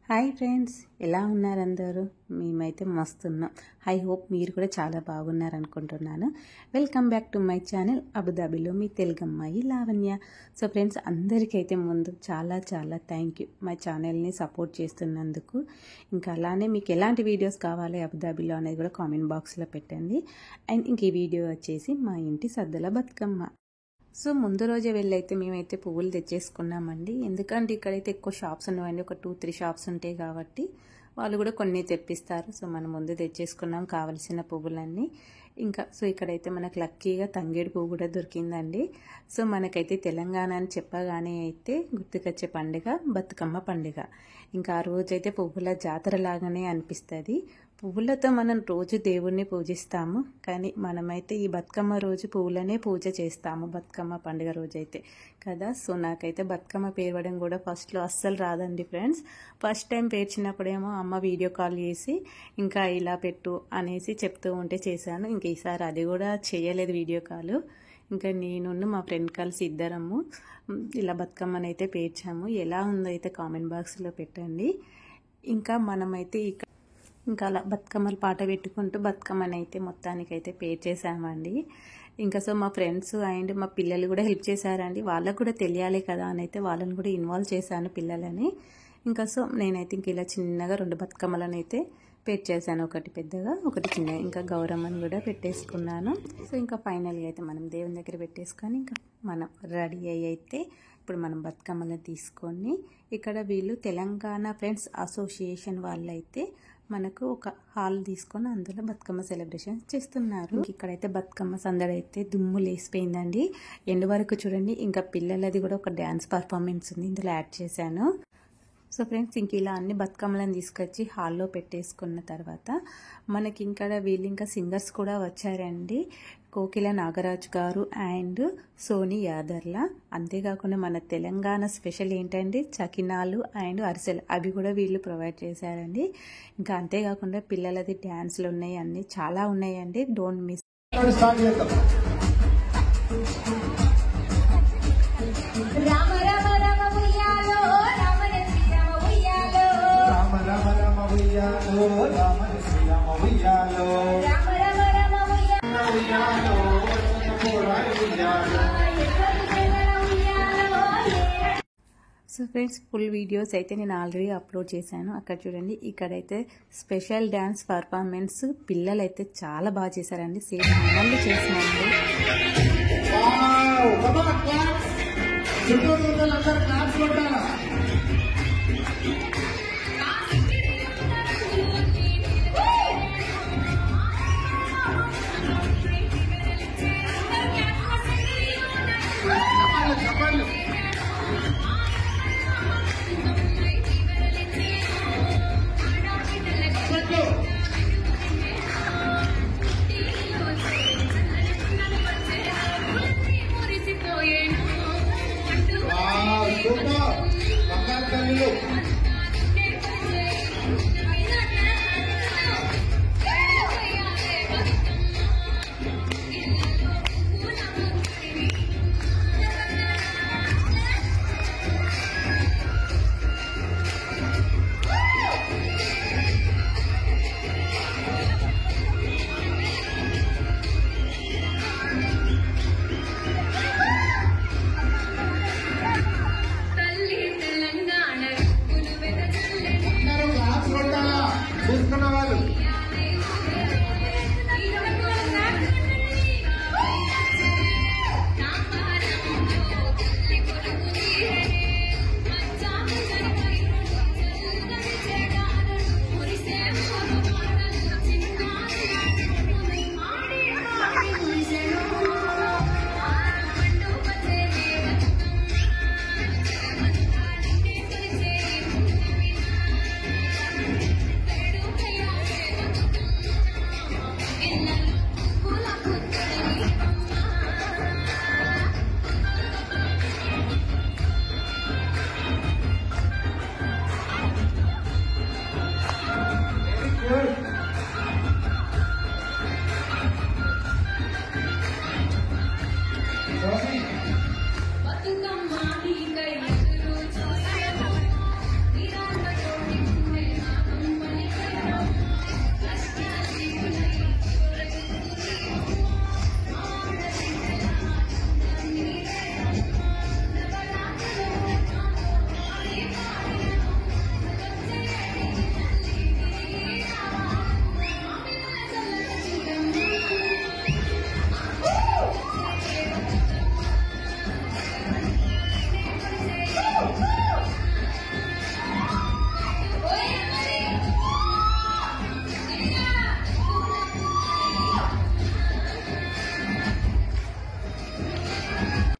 Hi friends, ఎలా ఉన్నారు అందరూ? మేమైతే మస్తున్నాం. ఐ హోప్ మీరు కూడా చాలా బాగున్నారు అనుకుంటున్నాను. Welcome back to my channel అబుదాబిలో మీ తెలుగు అమ్మాయి లావణ్య. సో ఫ్రెండ్స్, అందరికైతే ముందు చాలా చాలా థ్యాంక్ యూ మై ఛానల్ని సపోర్ట్ చేస్తున్నందుకు. ఇంకా అలానే మీకు ఎలాంటి వీడియోస్ కావాలి అబుదాబిలో అనేది కూడా కామెంట్ బాక్స్లో పెట్టండి. అండ్ ఇంక ఈ వీడియో వచ్చేసి మా ఇంటి సద్దుల బతుకమ్మ. సో ముందు రోజే వెళ్ళైతే మేమైతే పువ్వులు తెచ్చేసుకున్నామండి. ఎందుకంటే ఇక్కడైతే ఎక్కువ షాప్స్ ఉన్నాయండి, ఒక 2-3 షాప్స్ ఉంటాయి కాబట్టి వాళ్ళు కూడా కొన్ని తెప్పిస్తారు. సో మనం ముందు తెచ్చేసుకున్నాం కావలసిన పువ్వులన్నీ. ఇంకా సో ఇక్కడైతే మనకు లక్కీగా తంగేడు పువ్వు కూడా దొరికిందండి. సో మనకైతే తెలంగాణ అని చెప్పగానే అయితే గుర్తుకొచ్చే పండుగ బతుకమ్మ పండుగ. ఇంకా ఆ రోజైతే పువ్వుల జాతర లాగానే అనిపిస్తుంది. పువ్వులతో మనం రోజు దేవుణ్ణి పూజిస్తాము, కానీ మనమైతే ఈ బతుకమ్మ రోజు పువ్వులనే పూజ చేస్తాము బతుకమ్మ పండుగ రోజైతే కదా. సో నాకైతే బతుకమ్మ పేరవడం కూడా ఫస్ట్లో అస్సలు రాదండి ఫ్రెండ్స్. ఫస్ట్ టైం పేర్చినప్పుడేమో అమ్మ వీడియో కాల్ చేసి ఇంకా ఇలా పెట్టు అనేసి చెప్తూ ఉంటే చేశాను. ఇంక ఈసారి అది కూడా చేయలేదు వీడియో కాల్. ఇంకా నేను మా ఫ్రెండ్ కలిసి ఇద్దరము ఇలా బతుకమ్మనైతే పేర్చాము. ఎలా ఉందో అయితే కామెంట్ బాక్స్లో పెట్టండి. ఇంకా మనమైతే ఇంకా అలా బతుకమ్మల పాట పెట్టుకుంటూ బతుకమ్మని అయితే మొత్తానికైతే పేర్చేసామండి. ఇంకా సో మా ఫ్రెండ్స్ అండ్ మా పిల్లలు కూడా హెల్ప్ చేశారండి. వాళ్ళకు కూడా తెలియాలి కదా అని అయితే వాళ్ళని కూడా ఇన్వాల్వ్ చేశాను పిల్లలని. ఇంకా సో నేనైతే ఇంక ఇలా చిన్నగా 2 బతుకమ్మలను అయితే పెట్టేశాను, ఒకటి పెద్దగా ఒకటి చిన్నగా. ఇంకా గౌరమ్మని కూడా పెట్టేసుకున్నాను. సో ఇంకా ఫైనల్గా అయితే మనం దేవుని దగ్గర పెట్టేసుకొని ఇంకా మనం రెడీ అయితే ఇప్పుడు మనం బతుకమ్మలను తీసుకొని ఇక్కడ వీళ్ళు తెలంగాణ ఫ్రెండ్స్ అసోసియేషన్ వాళ్ళైతే మనకు ఒక హాల్ తీసుకొని అందులో బతుకమ్మ సెలబ్రేషన్ చేస్తున్నారు. ఇక్కడైతే బతుకమ్మ సందడి అయితే దుమ్ము లేసిపోయిందండి. ఎండ్ వరకు చూడండి. ఇంకా పిల్లలది కూడా ఒక డ్యాన్స్ పర్ఫార్మెన్స్ ఉంది, ఇందులో యాడ్ చేశాను. సో ఫ్రెండ్స్, ఇంక ఇలా అన్ని బతుకమ్మలను తీసుకొచ్చి హాల్లో పెట్టేసుకున్న తర్వాత మనకి ఇక్కడ వీళ్ళు ఇంకా సింగర్స్ కూడా వచ్చారండి. కోకిల నాగరాజు గారు అండ్ సోనీ యాదర్ల. అంతేకాకుండా మన తెలంగాణ స్పెషల్ ఏంటంటే చకినాలు అండ్ అరిసెలు, అవి కూడా వీళ్ళు ప్రొవైడ్ చేశారండి. ఇంకా అంతేకాకుండా పిల్లలది డ్యాన్స్లు ఉన్నాయి, అన్నీ చాలా ఉన్నాయండి. Don't miss. So friends, full videos అయితే నేను ఆల్రెడీ అప్లోడ్ చేశాను. అక్కడ చూడండి. ఇక్కడైతే స్పెషల్ డ్యాన్స్ పర్ఫార్మెన్స్ పిల్లలు అయితే చాలా బాగా చేశారండి. సేమ్ మళ్ళీ చేసినామండి. చెప్పండి.